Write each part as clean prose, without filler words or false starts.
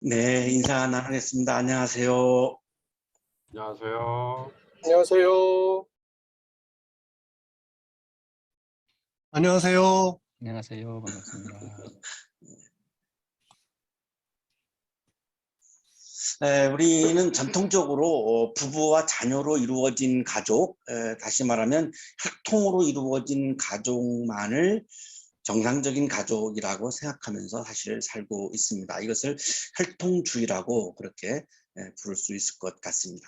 네, 인사 나누겠습니다. 안녕하세요. 안녕하세요. 안녕하세요. 안녕하세요. 안녕하세요. 반갑습니다. 우리는 전통적으로 부부와 자녀로 이루어진 가족, 다시 말하면 혈통으로 이루어진 가족만을 정상적인 가족이라고 생각하면서 사실 살고 있습니다. 이것을 혈통주의라고 그렇게 부를 수 있을 것 같습니다.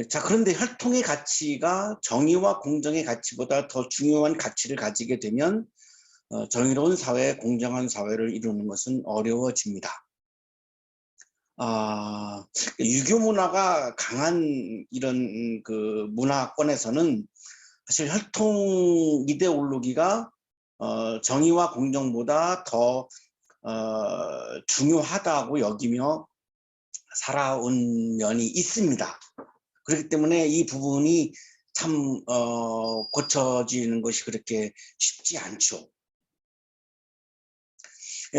자, 그런데 혈통의 가치가 정의와 공정의 가치보다 더 중요한 가치를 가지게 되면 정의로운 사회, 공정한 사회를 이루는 것은 어려워집니다. 유교 문화가 강한 이런 그 문화권에서는 사실 혈통 이데올로기가 정의와 공정보다 더 중요하다고 여기며 살아온 면이 있습니다. 그렇기 때문에 이 부분이 참 고쳐지는 것이 그렇게 쉽지 않죠.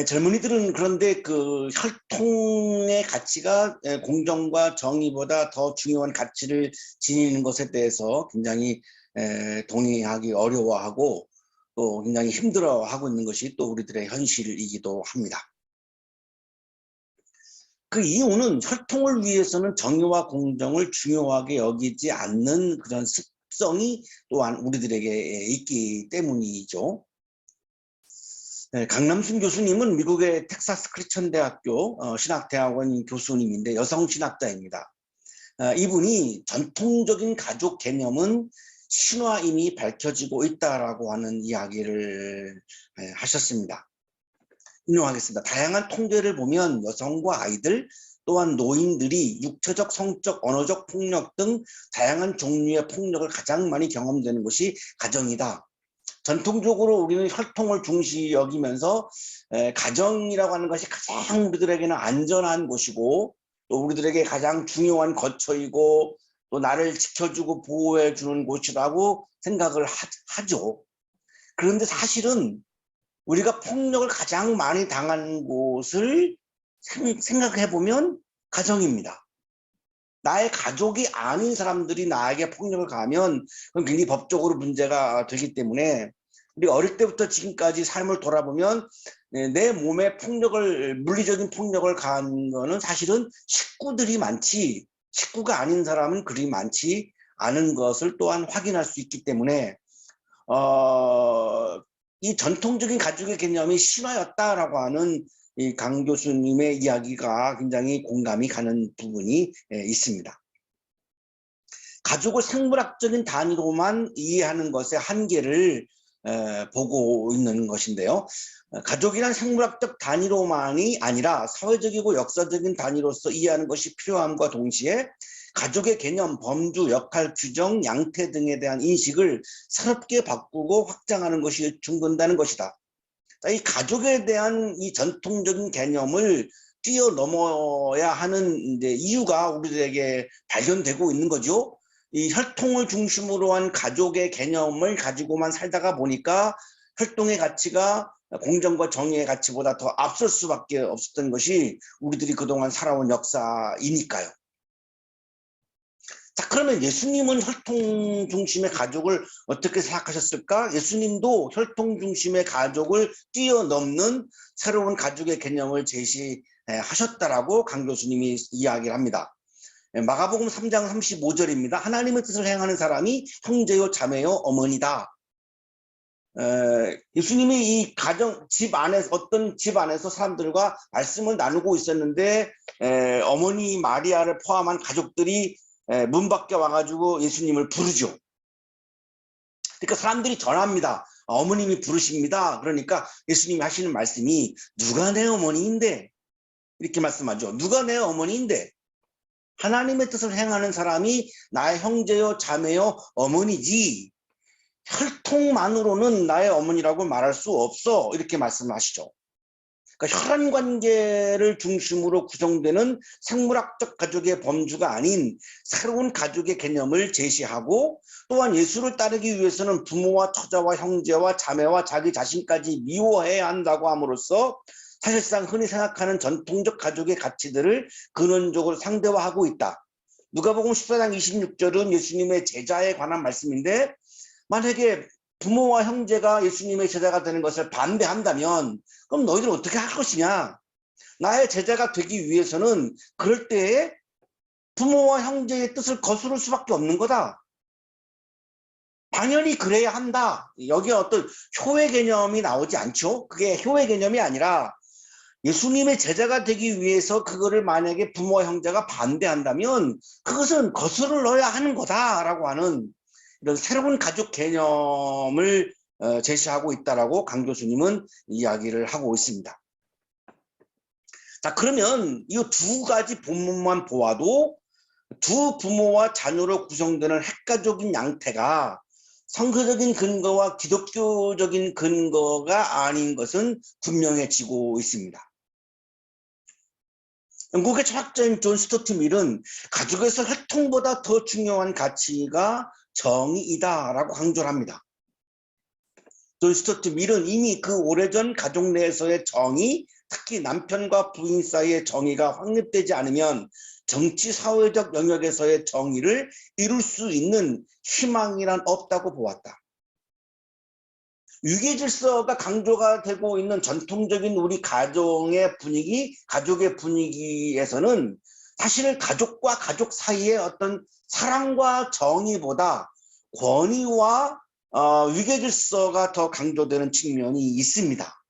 젊은이들은 그런데 그 혈통의 가치가 공정과 정의보다 더 중요한 가치를 지니는 것에 대해서 굉장히 동의하기 어려워하고 또 굉장히 힘들어하고 있는 것이 또 우리들의 현실이기도 합니다. 그 이유는 혈통을 위해서는 정의와 공정을 중요하게 여기지 않는 그런 습성이 또한 우리들에게 있기 때문이죠. 강남순 교수님은 미국의 텍사스 크리스천 대학교 신학대학원 교수님인데 여성 신학자입니다. 이분이 전통적인 가족 개념은 신화임이 밝혀지고 있다라고 하는 이야기를 하셨습니다. 인용하겠습니다. 다양한 통계를 보면 여성과 아이들 또한 노인들이 육체적, 성적, 언어적 폭력 등 다양한 종류의 폭력을 가장 많이 경험되는 것이 가정이다. 전통적으로 우리는 혈통을 중시 여기면서 가정이라고 하는 것이 가장 우리들에게는 안전한 곳이고 또 우리들에게 가장 중요한 거처이고 또 나를 지켜주고 보호해 주는 곳이라고 생각을 하죠. 그런데 사실은 우리가 폭력을 가장 많이 당한 곳을 생각해 보면 가정입니다. 나의 가족이 아닌 사람들이 나에게 폭력을 가하면 그건 굉장히 법적으로 문제가 되기 때문에 우리 어릴 때부터 지금까지 삶을 돌아보면 내 몸에 물리적인 폭력을 가한 거는 사실은 식구들이 많지 식구가 아닌 사람은 그리 많지 않은 것을 또한 확인할 수 있기 때문에 이 전통적인 가족의 개념이 신화였다라고 하는 이 강 교수님의 이야기가 굉장히 공감이 가는 부분이 있습니다. 가족을 생물학적인 단위로만 이해하는 것의 한계를 보고 있는 것인데요. 가족이란 생물학적 단위로만이 아니라 사회적이고 역사적인 단위로서 이해하는 것이 필요함과 동시에 가족의 개념, 범주, 역할, 규정, 양태 등에 대한 인식을 새롭게 바꾸고 확장하는 것이 중요하다는 것이다. 이 가족에 대한 이 전통적인 개념을 뛰어넘어야 하는 이제 이유가 우리들에게 발견되고 있는 거죠. 이 혈통을 중심으로 한 가족의 개념을 가지고만 살다가 보니까 혈통의 가치가 공정과 정의의 가치보다 더 앞설 수밖에 없었던 것이 우리들이 그동안 살아온 역사이니까요. 자, 그러면 예수님은 혈통 중심의 가족을 어떻게 생각하셨을까? 예수님도 혈통 중심의 가족을 뛰어넘는 새로운 가족의 개념을 제시하셨다라고 강 교수님이 이야기를 합니다. 마가복음 3장 35절입니다. 하나님의 뜻을 행하는 사람이 형제요, 자매요, 어머니다. 예수님이 이 어떤 집 안에서 사람들과 말씀을 나누고 있었는데 어머니 마리아를 포함한 가족들이 문 밖에 와가지고 예수님을 부르죠. 그러니까 사람들이 전합니다. 어머님이 부르십니다. 그러니까 예수님이 하시는 말씀이 누가 내 어머니인데? 이렇게 말씀하죠. 누가 내 어머니인데? 하나님의 뜻을 행하는 사람이 나의 형제요, 자매요, 어머니지 혈통만으로는 나의 어머니라고 말할 수 없어. 이렇게 말씀하시죠. 그러니까 혈연 관계를 중심으로 구성되는 생물학적 가족의 범주가 아닌 새로운 가족의 개념을 제시하고 또한 예수를 따르기 위해서는 부모와 처자와 형제와 자매와 자기 자신까지 미워해야 한다고 함으로써 사실상 흔히 생각하는 전통적 가족의 가치들을 근원적으로 상대화하고 있다. 누가복음 14장 26절은 예수님의 제자에 관한 말씀인데, 만약에 부모와 형제가 예수님의 제자가 되는 것을 반대한다면 그럼 너희들은 어떻게 할 것이냐? 나의 제자가 되기 위해서는 그럴 때에 부모와 형제의 뜻을 거스를 수밖에 없는 거다. 당연히 그래야 한다. 여기에 어떤 효의 개념이 나오지 않죠. 그게 효의 개념이 아니라 예수님의 제자가 되기 위해서 그거를 만약에 부모와 형제가 반대한다면 그것은 거스를 넣어야 하는 거다라고 하는 이런 새로운 가족 개념을 제시하고 있다라고 강 교수님은 이야기를 하고 있습니다. 자, 그러면 이 두 가지 본문만 보아도 두 부모와 자녀로 구성되는 핵가족인 양태가 성서적인 근거와 기독교적인 근거가 아닌 것은 분명해지고 있습니다. 영국의 철학자인 존 스튜어트 밀은 가족에서 혈통보다 더 중요한 가치가 정의이다라고 강조를 합니다. 존 스튜어트 밀은 이미 그 오래전 가족 내에서의 정의, 특히 남편과 부인 사이의 정의가 확립되지 않으면 정치 사회적 영역에서의 정의를 이룰 수 있는 희망이란 없다고 보았다. 유계 질서가 강조가 되고 있는 전통적인 우리 가정의 분위기, 가족의 분위기에서는 사실 가족과 가족 사이의 어떤 사랑과 정의보다 권위와 유계 질서가 더 강조되는 측면이 있습니다.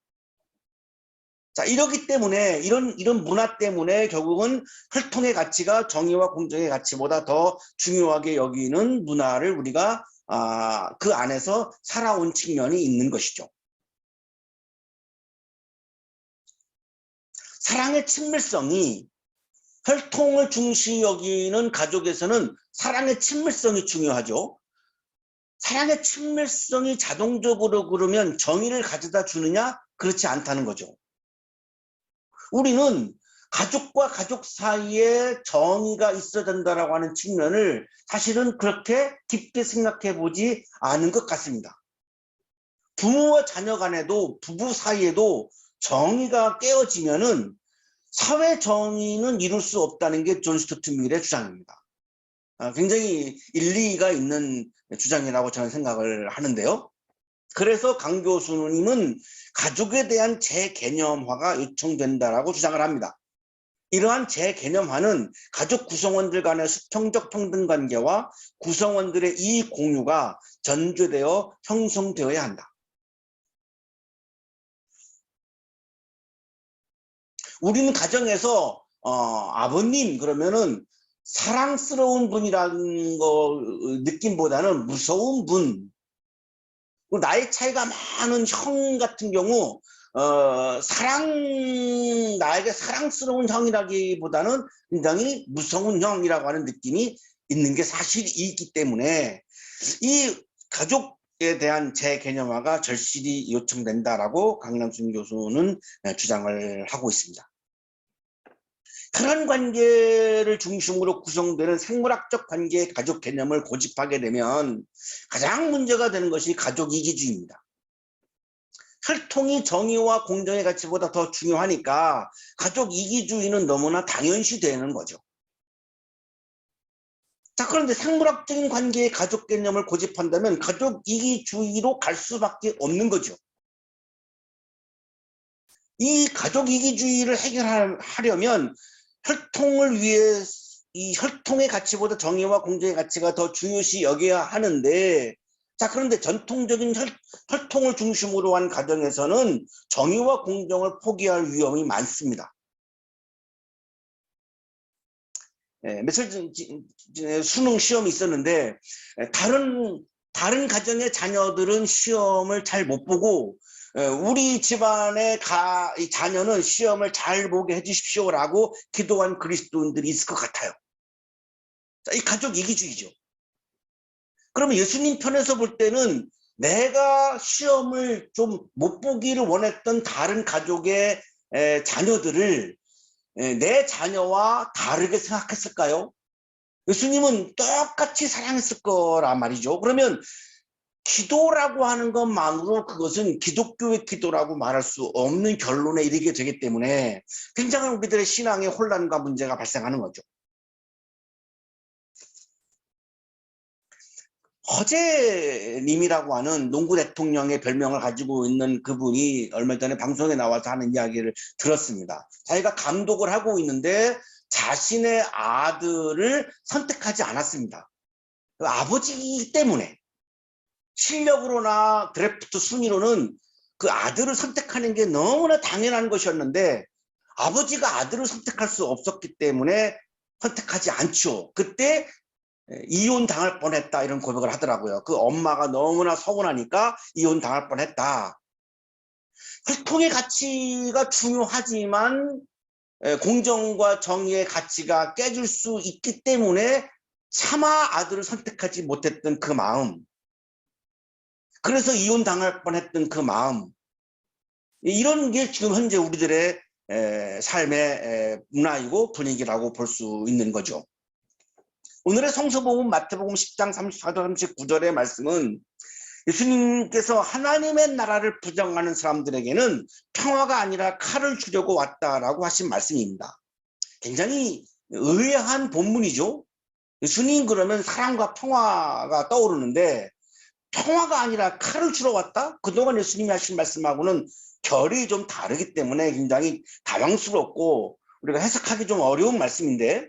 자, 이렇기 때문에 이런 문화 때문에 결국은 혈통의 가치가 정의와 공정의 가치보다 더 중요하게 여기는 문화를 우리가 그 안에서 살아온 측면이 있는 것이죠. 사랑의 친밀성이 혈통을 중시 여기는 가족에서는 사랑의 친밀성이 중요하죠. 사랑의 친밀성이 자동적으로 그러면 정의를 가져다 주느냐? 그렇지 않다는 거죠. 우리는 가족과 가족 사이에 정의가 있어야 된다라고 하는 측면을 사실은 그렇게 깊게 생각해 보지 않은 것 같습니다. 부모와 자녀 간에도 부부 사이에도 정의가 깨어지면은 사회 정의는 이룰 수 없다는 게 존 스튜어트 밀의 주장입니다. 굉장히 일리가 있는 주장이라고 저는 생각을 하는데요. 그래서 강 교수님은 가족에 대한 재개념화가 요청된다라고 주장을 합니다. 이러한 재개념화는 가족 구성원들 간의 수평적 평등관계와 구성원들의 이익 공유가 전제되어 형성되어야 한다. 우리는 가정에서 아버님 그러면은 사랑스러운 분이라는 거 느낌보다는 무서운 분, 나이 차이가 많은 형 같은 경우 나에게 사랑스러운 형이라기보다는 굉장히 무서운 형이라고 하는 느낌이 있는 게 사실이기 때문에 이 가족에 대한 재개념화가 절실히 요청된다라고 강남순 교수는 주장을 하고 있습니다. 혈연 관계를 중심으로 구성되는 생물학적 관계의 가족 개념을 고집하게 되면 가장 문제가 되는 것이 가족 이기주의입니다. 혈통이 정의와 공정의 가치보다 더 중요하니까 가족 이기주의는 너무나 당연시 되는 거죠. 자, 그런데 생물학적인 관계의 가족 개념을 고집한다면 가족 이기주의로 갈 수밖에 없는 거죠. 이 가족 이기주의를 해결하려면 혈통을 위해 이 혈통의 가치보다 정의와 공정의 가치가 더 중요시 여겨야 하는데, 자, 그런데 전통적인 혈통을 중심으로 한 가정에서는 정의와 공정을 포기할 위험이 많습니다. 며칠 전에 수능 시험이 있었는데 다른 가정의 자녀들은 시험을 잘 못 보고 우리 집안의 자녀는 시험을 잘 보게 해주십시오라고 기도한 그리스도인들이 있을 것 같아요. 자, 이 가족 이기주의죠. 그러면 예수님 편에서 볼 때는 내가 시험을 좀 못 보기를 원했던 다른 가족의 자녀들을 내 자녀와 다르게 생각했을까요? 예수님은 똑같이 사랑했을 거란 말이죠. 그러면 기도라고 하는 것만으로 그것은 기독교의 기도라고 말할 수 없는 결론에 이르게 되기 때문에 굉장한 우리들의 신앙의 혼란과 문제가 발생하는 거죠. 허재님이라고 하는 농구 대통령의 별명을 가지고 있는 그분이 얼마 전에 방송에 나와서 하는 이야기를 들었습니다. 자기가 감독을 하고 있는데 자신의 아들을 선택하지 않았습니다. 그 아버지 때문에. 실력으로나 드래프트 순위로는 그 아들을 선택하는 게 너무나 당연한 것이었는데 아버지가 아들을 선택할 수 없었기 때문에 선택하지 않죠. 그때 이혼 당할 뻔했다 이런 고백을 하더라고요. 그 엄마가 너무나 서운하니까 이혼 당할 뻔했다. 혈통의 가치가 중요하지만 공정과 정의의 가치가 깨질 수 있기 때문에 차마 아들을 선택하지 못했던 그 마음, 그래서 이혼 당할 뻔했던 그 마음, 이런 게 지금 현재 우리들의 삶의 문화이고 분위기라고 볼 수 있는 거죠. 오늘의 성서복음 마태복음 10장 34절 39절의 말씀은 예수님께서 하나님의 나라를 부정하는 사람들에게는 평화가 아니라 칼을 주려고 왔다라고 하신 말씀입니다. 굉장히 의아한 본문이죠. 예수님 그러면 사랑과 평화가 떠오르는데 평화가 아니라 칼을 주러 왔다? 그동안 예수님이 하신 말씀하고는 결이 좀 다르기 때문에 굉장히 당황스럽고 우리가 해석하기 좀 어려운 말씀인데,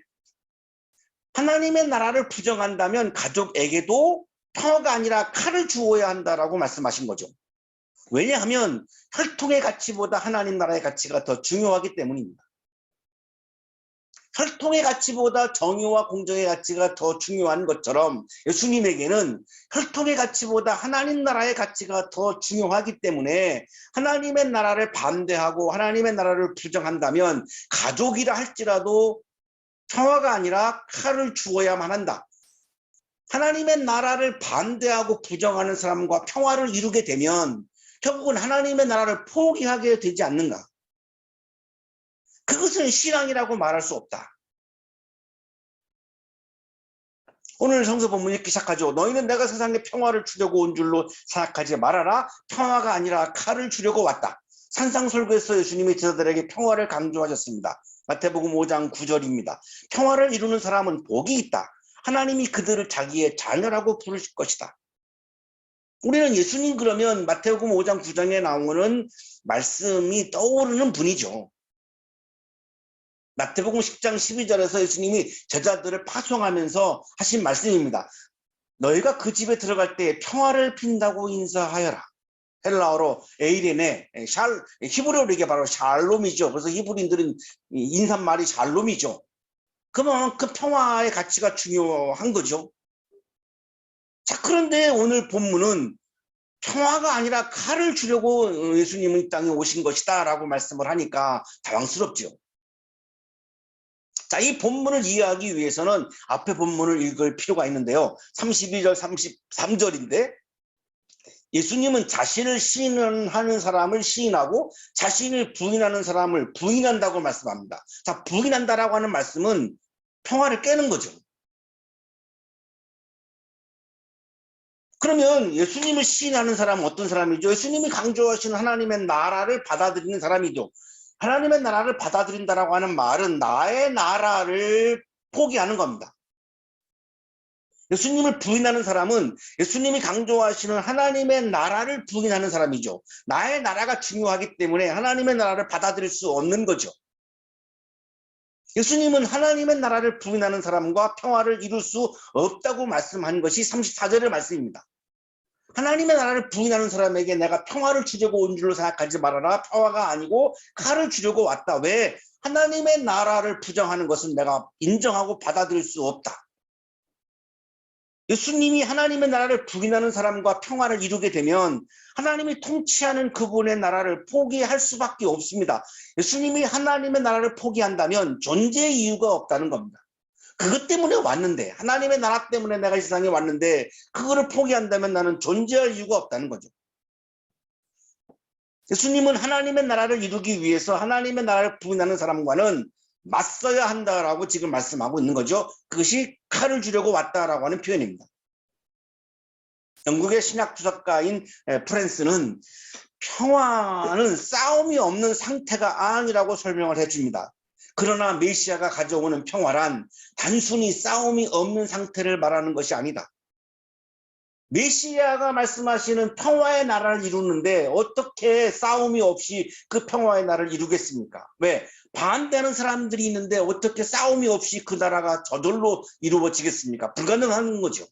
하나님의 나라를 부정한다면 가족에게도 평화가 아니라 칼을 주어야 한다라고 말씀하신 거죠. 왜냐하면 혈통의 가치보다 하나님 나라의 가치가 더 중요하기 때문입니다. 혈통의 가치보다 정의와 공정의 가치가 더 중요한 것처럼 예수님에게는 혈통의 가치보다 하나님 나라의 가치가 더 중요하기 때문에 하나님의 나라를 반대하고 하나님의 나라를 부정한다면 가족이라 할지라도 평화가 아니라 칼을 주어야만 한다. 하나님의 나라를 반대하고 부정하는 사람과 평화를 이루게 되면 결국은 하나님의 나라를 포기하게 되지 않는가? 그것은 신앙이라고 말할 수 없다. 오늘 성서 본문 읽기 시작하죠. 너희는 내가 세상에 평화를 주려고 온 줄로 생각하지 말아라. 평화가 아니라 칼을 주려고 왔다. 산상설교에서 예수님이 제자들에게 평화를 강조하셨습니다. 마태복음 5장 9절입니다. 평화를 이루는 사람은 복이 있다. 하나님이 그들을 자기의 자녀라고 부르실 것이다. 우리는 예수님 그러면 마태복음 5장 9장에 나오는 말씀이 떠오르는 분이죠. 마태복음 10장 12절에서 예수님이 제자들을 파송하면서 하신 말씀입니다. 너희가 그 집에 들어갈 때 평화를 핀다고 인사하여라. 헬라어로 에이레네, 히브리어로 이게 바로 샬롬이죠. 그래서 히브리인들은 인사말이 샬롬이죠. 그만큼 평화의 가치가 중요한 거죠. 자, 그런데 오늘 본문은 평화가 아니라 칼을 주려고 예수님은 이 땅에 오신 것이다 라고 말씀을 하니까 당황스럽죠. 자, 이 본문을 이해하기 위해서는 앞에 본문을 읽을 필요가 있는데요. 32절, 33절인데 예수님은 자신을 시인하는 사람을 시인하고 자신을 부인하는 사람을 부인한다고 말씀합니다. 자, 부인한다라고 하는 말씀은 평화를 깨는 거죠. 그러면 예수님을 시인하는 사람은 어떤 사람이죠? 예수님이 강조하시는 하나님의 나라를 받아들이는 사람이죠. 하나님의 나라를 받아들인다라고 하는 말은 나의 나라를 포기하는 겁니다. 예수님을 부인하는 사람은 예수님이 강조하시는 하나님의 나라를 부인하는 사람이죠. 나의 나라가 중요하기 때문에 하나님의 나라를 받아들일 수 없는 거죠. 예수님은 하나님의 나라를 부인하는 사람과 평화를 이룰 수 없다고 말씀한 것이 34절의 말씀입니다. 하나님의 나라를 부인하는 사람에게 내가 평화를 주려고 온 줄로 생각하지 말아라. 평화가 아니고 칼을 주려고 왔다. 왜? 하나님의 나라를 부정하는 것은 내가 인정하고 받아들일 수 없다. 예수님이 하나님의 나라를 부인하는 사람과 평화를 이루게 되면 하나님이 통치하는 그분의 나라를 포기할 수밖에 없습니다. 예수님이 하나님의 나라를 포기한다면 존재의 이유가 없다는 겁니다. 그것 때문에 왔는데, 하나님의 나라 때문에 내가 이 세상에 왔는데 그거를 포기한다면 나는 존재할 이유가 없다는 거죠. 예수님은 하나님의 나라를 이루기 위해서 하나님의 나라를 부인하는 사람과는 맞서야 한다라고 지금 말씀하고 있는 거죠. 그것이 칼을 주려고 왔다라고 하는 표현입니다. 영국의 신학 주석가인 프랜스는 평화는 싸움이 없는 상태가 아니라고 설명을 해줍니다. 그러나 메시아가 가져오는 평화란 단순히 싸움이 없는 상태를 말하는 것이 아니다. 메시아가 말씀하시는 평화의 나라를 이루는데 어떻게 싸움이 없이 그 평화의 나라를 이루겠습니까? 왜? 반대하는 사람들이 있는데 어떻게 싸움이 없이 그 나라가 저절로 이루어지겠습니까? 불가능한 거죠.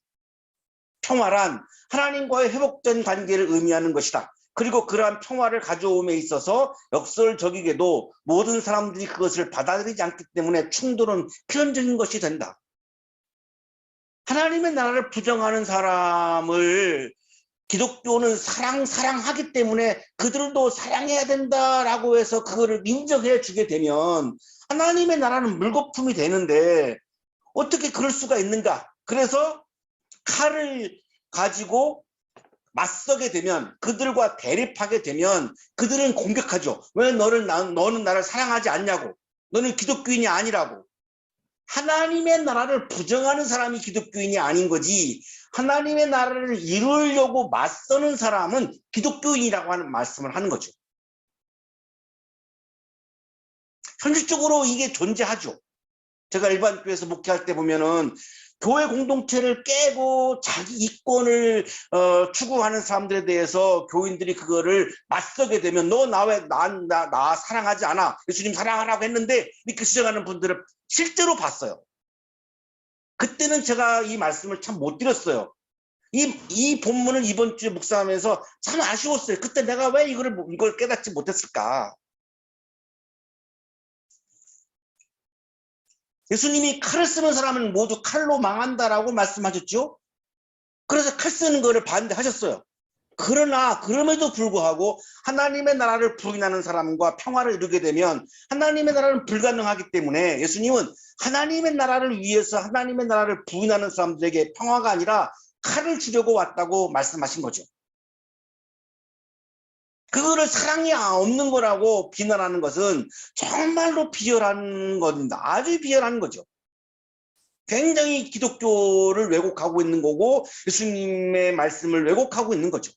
평화란 하나님과의 회복된 관계를 의미하는 것이다. 그리고 그러한 평화를 가져옴에 있어서 역설적이게도 모든 사람들이 그것을 받아들이지 않기 때문에 충돌은 필연적인 것이 된다. 하나님의 나라를 부정하는 사람을 기독교는 사랑하기 때문에 그들도 사랑해야 된다라고 해서 그거를 인정해 주게 되면 하나님의 나라는 물거품이 되는데 어떻게 그럴 수가 있는가? 그래서 칼을 가지고 맞서게 되면, 그들과 대립하게 되면 그들은 공격하죠. 왜 너는 나를 사랑하지 않냐고. 너는 기독교인이 아니라고. 하나님의 나라를 부정하는 사람이 기독교인이 아닌 거지, 하나님의 나라를 이루려고 맞서는 사람은 기독교인이라고 하는 말씀을 하는 거죠. 현실적으로 이게 존재하죠. 제가 일반 교회에서 목회할 때 보면은 교회 공동체를 깨고 자기 이권을 추구하는 사람들에 대해서 교인들이 그거를 맞서게 되면 너 나 사랑하지 않아, 예수님 사랑하라고 했는데 이렇게 주장하는 분들을 실제로 봤어요. 그때는 제가 이 말씀을 참 못 드렸어요. 이 본문을 이번 주에 묵상하면서 참 아쉬웠어요. 그때 내가 왜 이걸 깨닫지 못했을까. 예수님이 칼을 쓰는 사람은 모두 칼로 망한다라고 말씀하셨죠. 그래서 칼 쓰는 거를 반대하셨어요. 그러나 그럼에도 불구하고 하나님의 나라를 부인하는 사람과 평화를 이루게 되면 하나님의 나라는 불가능하기 때문에 예수님은 하나님의 나라를 위해서 하나님의 나라를 부인하는 사람들에게 평화가 아니라 칼을 주려고 왔다고 말씀하신 거죠. 그거를 사랑이 없는 거라고 비난하는 것은 정말로 비열한 겁니다. 아주 비열한 거죠. 굉장히 기독교를 왜곡하고 있는 거고 예수님의 말씀을 왜곡하고 있는 거죠.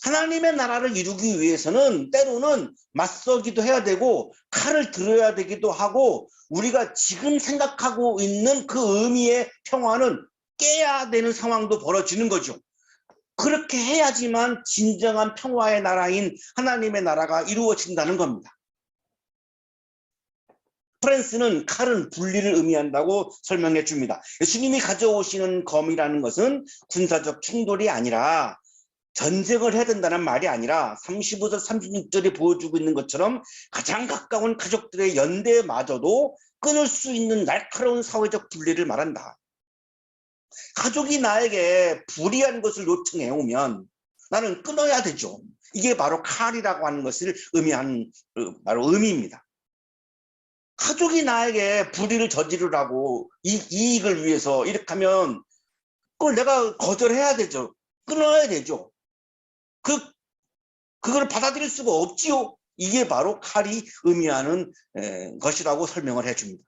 하나님의 나라를 이루기 위해서는 때로는 맞서기도 해야 되고 칼을 들어야 되기도 하고, 우리가 지금 생각하고 있는 그 의미의 평화는 깨야 되는 상황도 벌어지는 거죠. 그렇게 해야지만 진정한 평화의 나라인 하나님의 나라가 이루어진다는 겁니다. 프랜스는 칼은 분리를 의미한다고 설명해 줍니다. 예수님이 가져오시는 검이라는 것은 군사적 충돌이 아니라, 전쟁을 해야 된다는 말이 아니라 35절 36절이 보여주고 있는 것처럼 가장 가까운 가족들의 연대마저도 끊을 수 있는 날카로운 사회적 분리를 말한다. 가족이 나에게 불이한 것을 요청해 오면 나는 끊어야 되죠. 이게 바로 칼이라고 하는 것을 의미하는 바로 의미입니다. 가족이 나에게 불의를 저지르라고 이익을 위해서 이렇게 하면 그걸 내가 거절해야 되죠. 끊어야 되죠. 그걸 받아들일 수가 없지요. 이게 바로 칼이 의미하는 것이라고 설명을 해줍니다.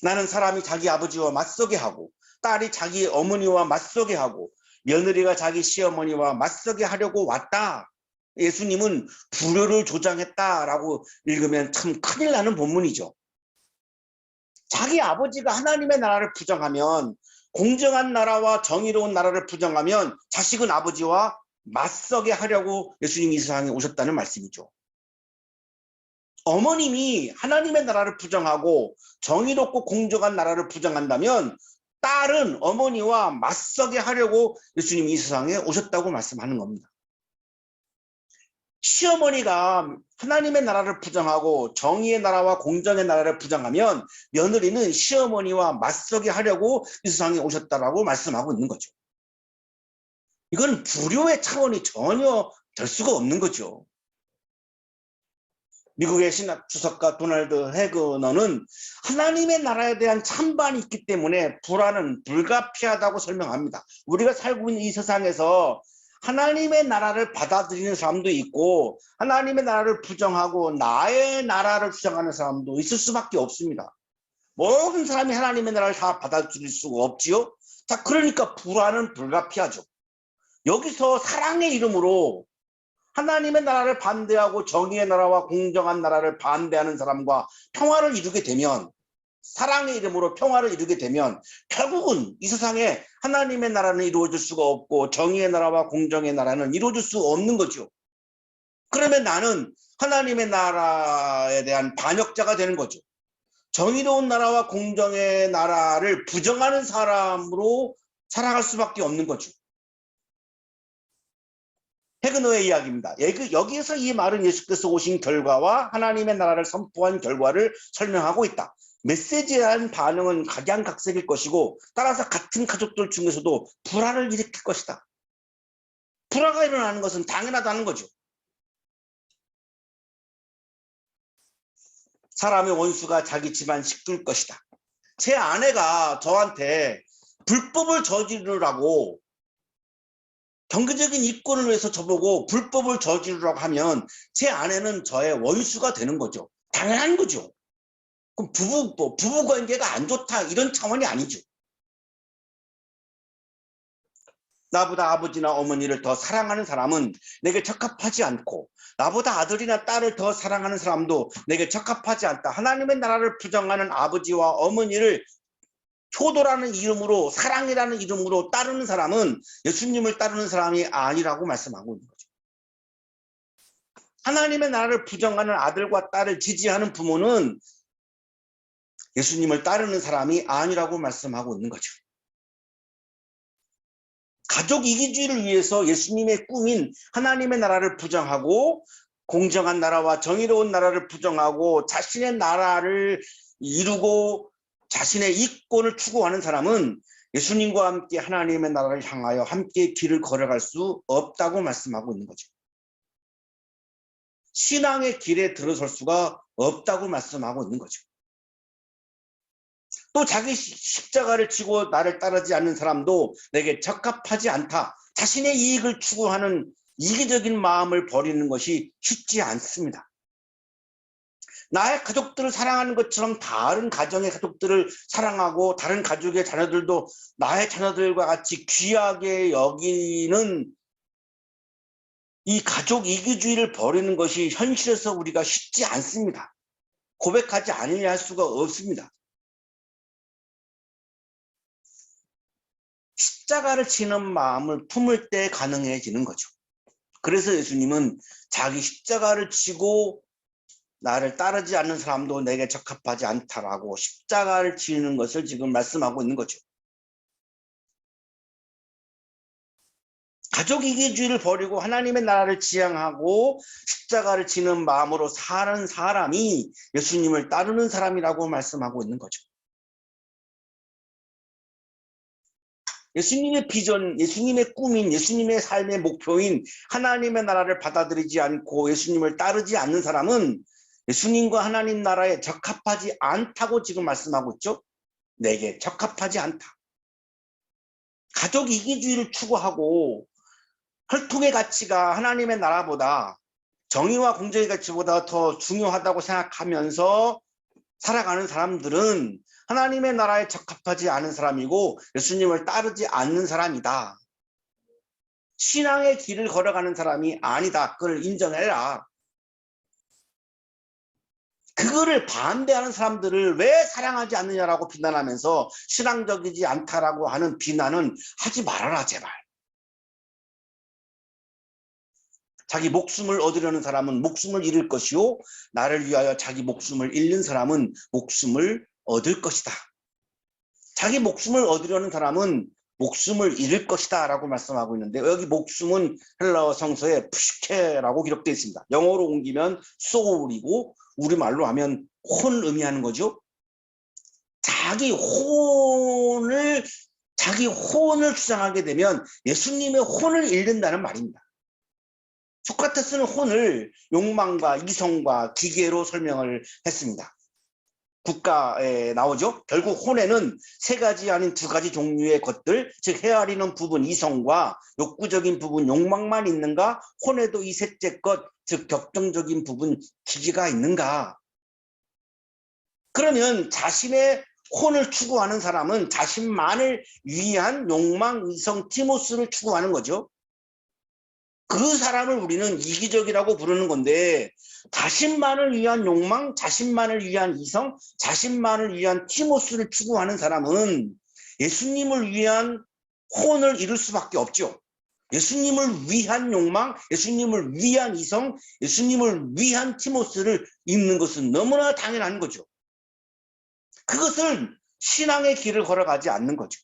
나는 사람이 자기 아버지와 맞서게 하고, 딸이 자기 어머니와 맞서게 하고, 며느리가 자기 시어머니와 맞서게 하려고 왔다. 예수님은 불효를 조장했다라고 읽으면 참 큰일 나는 본문이죠. 자기 아버지가 하나님의 나라를 부정하면, 공정한 나라와 정의로운 나라를 부정하면 자식은 아버지와 맞서게 하려고 예수님이 이 세상에 오셨다는 말씀이죠. 어머님이 하나님의 나라를 부정하고 정의롭고 공정한 나라를 부정한다면 딸은 어머니와 맞서게 하려고 예수님이 이 세상에 오셨다고 말씀하는 겁니다. 시어머니가 하나님의 나라를 부정하고 정의의 나라와 공정의 나라를 부정하면 며느리는 시어머니와 맞서게 하려고 이 세상에 오셨다라고 말씀하고 있는 거죠. 이건 불효의 차원이 전혀 될 수가 없는 거죠. 미국의 신학 주석가 도널드 해그너는 하나님의 나라에 대한 찬반이 있기 때문에 불화는 불가피하다고 설명합니다. 우리가 살고 있는 이 세상에서 하나님의 나라를 받아들이는 사람도 있고 하나님의 나라를 부정하고 나의 나라를 주장하는 사람도 있을 수밖에 없습니다. 모든 사람이 하나님의 나라를 다 받아들일 수가 없지요. 자, 그러니까 불화는 불가피하죠. 여기서 사랑의 이름으로 하나님의 나라를 반대하고 정의의 나라와 공정한 나라를 반대하는 사람과 평화를 이루게 되면, 사랑의 이름으로 평화를 이루게 되면 결국은 이 세상에 하나님의 나라는 이루어질 수가 없고 정의의 나라와 공정의 나라는 이루어질 수 없는 거죠. 그러면 나는 하나님의 나라에 대한 반역자가 되는 거죠. 정의로운 나라와 공정의 나라를 부정하는 사람으로 살아갈 수밖에 없는 거죠. 헤그노의 이야기입니다. 여기에서 이 말은 예수께서 오신 결과와 하나님의 나라를 선포한 결과를 설명하고 있다. 메시지에 대한 반응은 각양각색일 것이고, 따라서 같은 가족들 중에서도 불화를 일으킬 것이다. 불화가 일어나는 것은 당연하다는 거죠. 사람의 원수가 자기 집안 식구일 것이다. 제 아내가 저한테 불법을 저지르라고, 경제적인 이권을 위해서 저보고 불법을 저지르라고 하면 제 아내는 저의 원수가 되는 거죠. 당연한 거죠. 그럼 부부관계가 안 좋다 이런 차원이 아니죠. 나보다 아버지나 어머니를 더 사랑하는 사람은 내게 적합하지 않고, 나보다 아들이나 딸을 더 사랑하는 사람도 내게 적합하지 않다. 하나님의 나라를 부정하는 아버지와 어머니를 효도라는 이름으로, 사랑이라는 이름으로 따르는 사람은 예수님을 따르는 사람이 아니라고 말씀하고 있는 거죠. 하나님의 나라를 부정하는 아들과 딸을 지지하는 부모는 예수님을 따르는 사람이 아니라고 말씀하고 있는 거죠. 가족 이기주의를 위해서 예수님의 꿈인 하나님의 나라를 부정하고, 공정한 나라와 정의로운 나라를 부정하고 자신의 나라를 이루고 자신의 이권을 추구하는 사람은 예수님과 함께 하나님의 나라를 향하여 함께 길을 걸어갈 수 없다고 말씀하고 있는 거죠. 신앙의 길에 들어설 수가 없다고 말씀하고 있는 거죠. 또 자기 십자가를 지고 나를 따르지 않는 사람도 내게 적합하지 않다. 자신의 이익을 추구하는 이기적인 마음을 버리는 것이 쉽지 않습니다. 나의 가족들을 사랑하는 것처럼 다른 가정의 가족들을 사랑하고, 다른 가족의 자녀들도 나의 자녀들과 같이 귀하게 여기는 이 가족 이기주의를 버리는 것이 현실에서 우리가 쉽지 않습니다. 고백하지 않으려 할 수가 없습니다. 십자가를 지는 마음을 품을 때 가능해지는 거죠. 그래서 예수님은 자기 십자가를 지고 나를 따르지 않는 사람도 내게 적합하지 않다라고 십자가를 지는 것을 지금 말씀하고 있는 거죠. 가족 이기주의를 버리고 하나님의 나라를 지향하고 십자가를 지는 마음으로 사는 사람이 예수님을 따르는 사람이라고 말씀하고 있는 거죠. 예수님의 비전, 예수님의 꿈인, 예수님의 삶의 목표인 하나님의 나라를 받아들이지 않고 예수님을 따르지 않는 사람은 예수님과 하나님 나라에 적합하지 않다고 지금 말씀하고 있죠. 내게 적합하지 않다. 가족 이기주의를 추구하고 혈통의 가치가 하나님의 나라보다, 정의와 공정의 가치보다 더 중요하다고 생각하면서 살아가는 사람들은 하나님의 나라에 적합하지 않은 사람이고 예수님을 따르지 않는 사람이다. 신앙의 길을 걸어가는 사람이 아니다. 그걸 인정해라. 그거를 반대하는 사람들을 왜 사랑하지 않느냐라고 비난하면서 신앙적이지 않다라고 하는 비난은 하지 말아라, 제발. 자기 목숨을 얻으려는 사람은 목숨을 잃을 것이요, 나를 위하여 자기 목숨을 잃는 사람은 목숨을 얻을 것이다. 자기 목숨을 얻으려는 사람은 목숨을 잃을 것이다 라고 말씀하고 있는데, 여기 목숨은 헬라어 성서에 푸시케라고 기록되어 있습니다. 영어로 옮기면 soul이고 우리말로 하면 혼 의미하는 거죠. 자기 혼을 주장하게 되면 예수님의 혼을 잃는다는 말입니다. 소크라테스는 혼을 욕망과 이성과 기계로 설명을 했습니다. 국가에 나오죠. 결국 혼에는 세 가지 아닌 두 가지 종류의 것들, 즉 헤아리는 부분 이성과 욕구적인 부분 욕망만 있는가, 혼에도 이 셋째 것, 즉 격정적인 부분 기계가 있는가. 그러면 자신의 혼을 추구하는 사람은 자신만을 위한 욕망, 이성, 티모스를 추구하는 거죠. 그 사람을 우리는 이기적이라고 부르는 건데, 자신만을 위한 욕망, 자신만을 위한 이성, 자신만을 위한 티모스를 추구하는 사람은 예수님을 위한 혼을 이룰 수밖에 없죠. 예수님을 위한 욕망, 예수님을 위한 이성, 예수님을 위한 티모스를 입는 것은 너무나 당연한 거죠. 그것을 신앙의 길을 걸어가지 않는 거죠.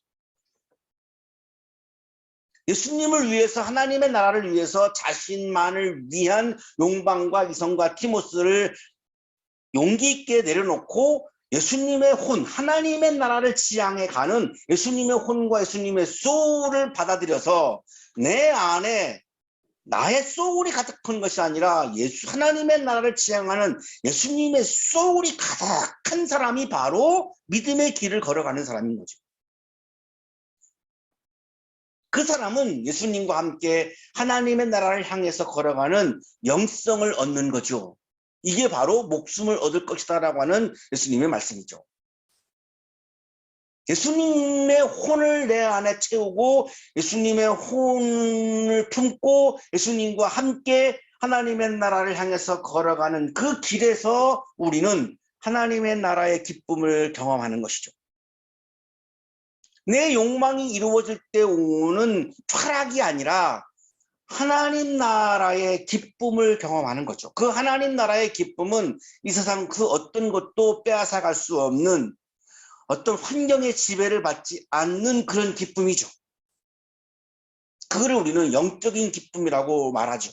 예수님을 위해서, 하나님의 나라를 위해서 자신만을 위한 욕망과 이성과 티모스를 용기 있게 내려놓고 예수님의 혼, 하나님의 나라를 지향해 가는 예수님의 혼과 예수님의 소울을 받아들여서 내 안에 나의 소울이 가득한 것이 아니라 하나님의 나라를 지향하는 예수님의 소울이 가득한 사람이 바로 믿음의 길을 걸어가는 사람인 거죠. 그 사람은 예수님과 함께 하나님의 나라를 향해서 걸어가는 영성을 얻는 거죠. 이게 바로 목숨을 얻을 것이다 라고 하는 예수님의 말씀이죠. 예수님의 혼을 내 안에 채우고 예수님의 혼을 품고 예수님과 함께 하나님의 나라를 향해서 걸어가는 그 길에서 우리는 하나님의 나라의 기쁨을 경험하는 것이죠. 내 욕망이 이루어질 때 오는 쾌락이 아니라 하나님 나라의 기쁨을 경험하는 거죠. 그 하나님 나라의 기쁨은 이 세상 그 어떤 것도 빼앗아갈 수 없는 어떤 환경의 지배를 받지 않는 그런 기쁨이죠. 그거를 우리는 영적인 기쁨이라고 말하죠.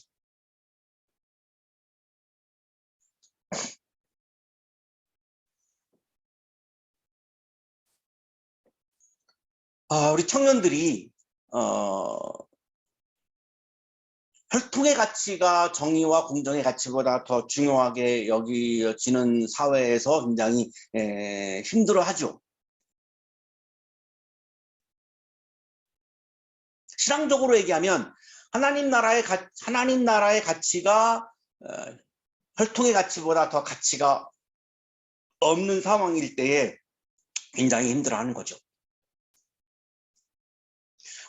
우리 청년들이 혈통의 가치가 정의와 공정의 가치보다 더 중요하게 여겨지는 사회에서 굉장히 힘들어하죠. 신앙적으로 얘기하면 하나님 나라의 가치가 혈통의 가치보다 더 가치가 없는 상황일 때에 굉장히 힘들어하는 거죠.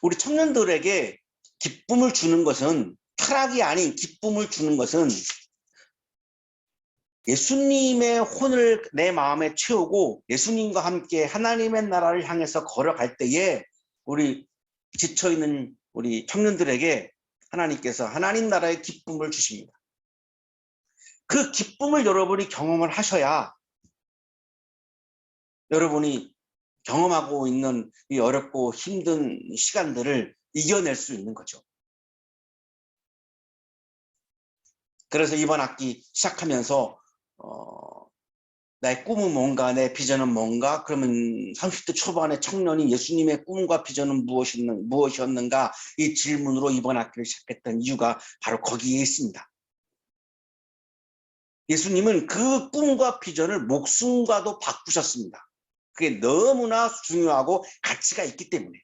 우리 청년들에게 기쁨을 주는 것은, 쾌락이 아닌 기쁨을 주는 것은 예수님의 혼을 내 마음에 채우고 예수님과 함께 하나님의 나라를 향해서 걸어갈 때에 우리 지쳐있는 우리 청년들에게 하나님께서 하나님 나라의 기쁨을 주십니다. 그 기쁨을 여러분이 경험을 하셔야 여러분이 경험하고 있는 이 어렵고 힘든 시간들을 이겨낼 수 있는 거죠. 그래서 이번 학기 시작하면서 나의 꿈은 뭔가, 내 비전은 뭔가, 그러면 30대 초반의 청년이 예수님의 꿈과 비전은 무엇이었는가, 이 질문으로 이번 학기를 시작했던 이유가 바로 거기에 있습니다. 예수님은 그 꿈과 비전을 목숨과도 바꾸셨습니다. 그게 너무나 중요하고 가치가 있기 때문에.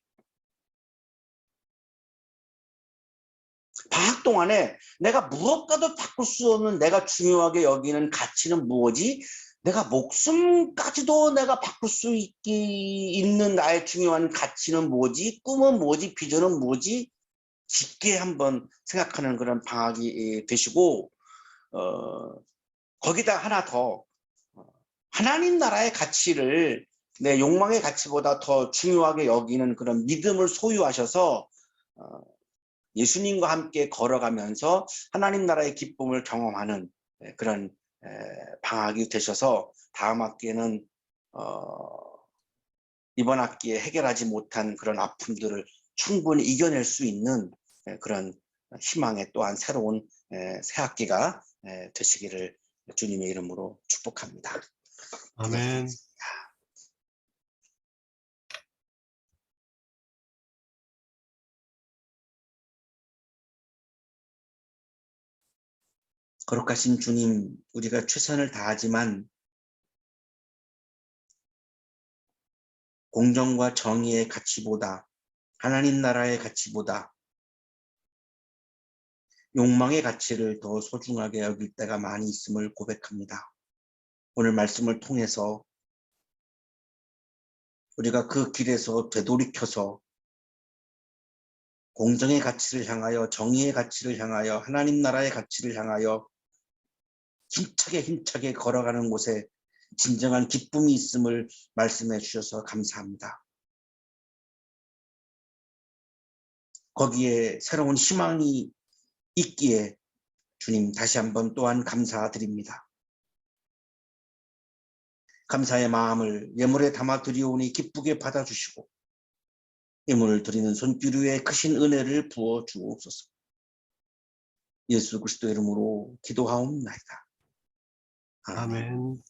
방학 동안에 내가 무엇과도 바꿀 수 없는 내가 중요하게 여기는 가치는 무엇이? 내가 목숨까지도 내가 바꿀 수 있는 나의 중요한 가치는 뭐지? 꿈은 뭐지? 비전은 뭐지? 깊게 한번 생각하는 그런 방학이 되시고 거기다 하나 더 하나님 나라의 가치를 내 욕망의 가치보다 더 중요하게 여기는 그런 믿음을 소유하셔서 예수님과 함께 걸어가면서 하나님 나라의 기쁨을 경험하는 그런 방학이 되셔서 다음 학기에는 이번 학기에 해결하지 못한 그런 아픔들을 충분히 이겨낼 수 있는 그런 희망의 또한 새로운 새 학기가 되시기를 주님의 이름으로 축복합니다. 아멘. 거룩하신 주님, 우리가 최선을 다하지만 공정과 정의의 가치보다, 하나님 나라의 가치보다 욕망의 가치를 더 소중하게 여길 때가 많이 있음을 고백합니다. 오늘 말씀을 통해서 우리가 그 길에서 되돌이켜서 공정의 가치를 향하여, 정의의 가치를 향하여, 하나님 나라의 가치를 향하여 힘차게 걸어가는 곳에 진정한 기쁨이 있음을 말씀해 주셔서 감사합니다. 거기에 새로운 희망이 있기에 주님 다시 한번 또한 감사드립니다. 감사의 마음을 예물에 담아 드리오니 기쁘게 받아주시고 예물을 드리는 손길 위에 크신 은혜를 부어 주옵소서. 예수 그리스도 이름으로 기도하옵나이다. 아멘. 아멘.